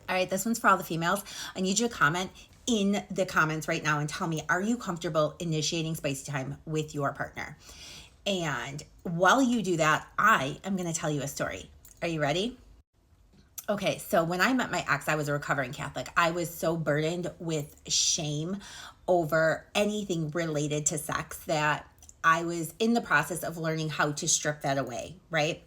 All right, this one's for all the females. I need you to comment in the comments right now and tell me, are you comfortable initiating spicy time with your partner? And while you do that, I am going to tell you a story. Are you ready? Okay, so when I met my ex, I was a recovering Catholic. I was so burdened with shame over anything related to sex that I was in the process of learning how to strip that away, right?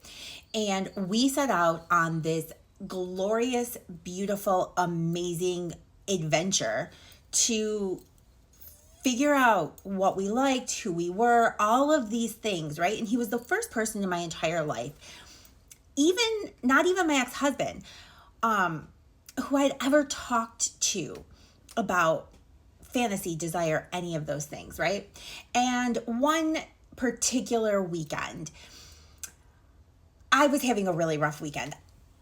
And we set out on this glorious, beautiful, amazing adventure to figure out what we liked, who we were, all of these things, right? And he was the first person in my entire life, not even my ex-husband, who I'd ever talked to about fantasy, desire, any of those things, right? And one particular weekend, I was having a really rough weekend.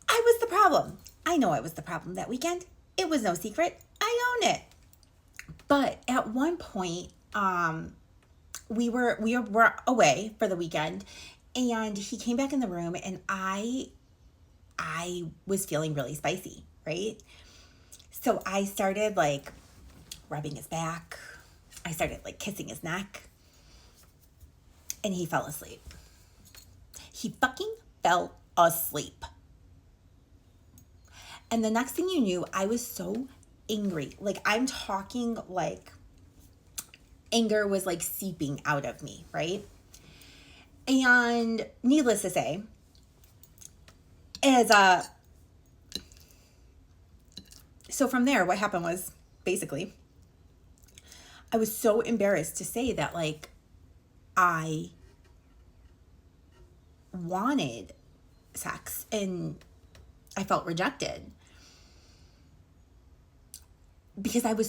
I was the problem. I know I was the problem that weekend. It was no secret. I own it. But at one point, we were away for the weekend, and he came back in the room, and I was feeling really spicy, right? So I started like rubbing his back. I started like kissing his neck, and he fell asleep. He fucking fell asleep. And the next thing you knew, I was so angry. Like, I'm talking like anger was like seeping out of me, right? And needless to say, so from there, what happened was basically, I was so embarrassed to say that like I wanted sex and I felt rejected because I had been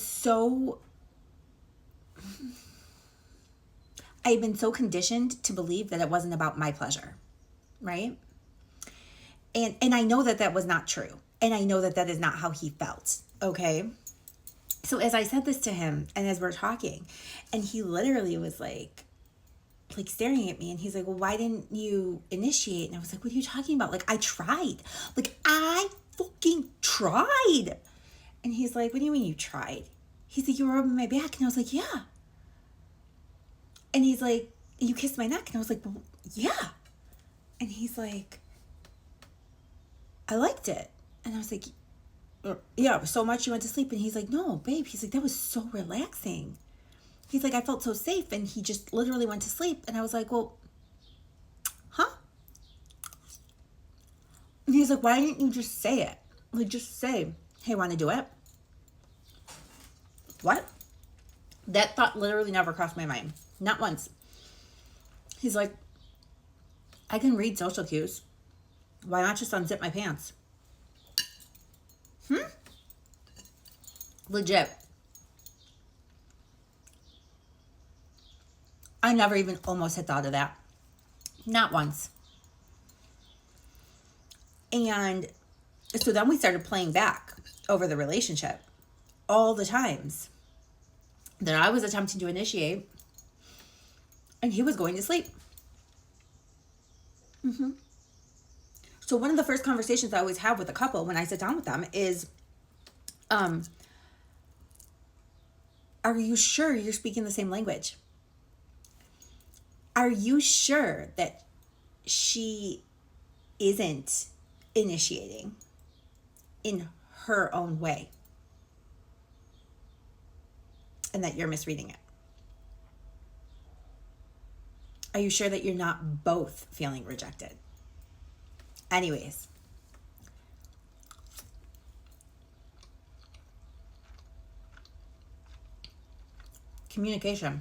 so conditioned to believe that it wasn't about my pleasure, right? And I know that that was not true. And I know that that is not how he felt, okay? So as I said this to him and as we're talking, and he literally was like staring at me, and he's like, well, why didn't you initiate? And I was like, what are you talking about? Like, I tried. Like, I fucking tried. And he's like, what do you mean you tried? He's like, you were rubbing my back. And I was like, yeah. And he's like, you kissed my neck. And I was like, well, yeah. And he's like, I liked it. And I was like, yeah, so much you went to sleep. And he's like, no, babe. He's like, that was so relaxing. He's like, I felt so safe. And he just literally went to sleep. And I was like, well, huh? And he's like, why didn't you just say it? Like, just say, hey, want to do it? What? That thought literally never crossed my mind. Not once. He's like, I can read social cues. Why not just unzip my pants? Legit. I never even almost had thought of that. Not once. And so then we started playing back over the relationship all the times that I was attempting to initiate and he was going to sleep. So one of the first conversations I always have with a couple when I sit down with them is, are you sure you're speaking the same language? Are you sure that she isn't initiating in her own way and that you're misreading it? Are you sure that you're not both feeling rejected? Anyways, communication.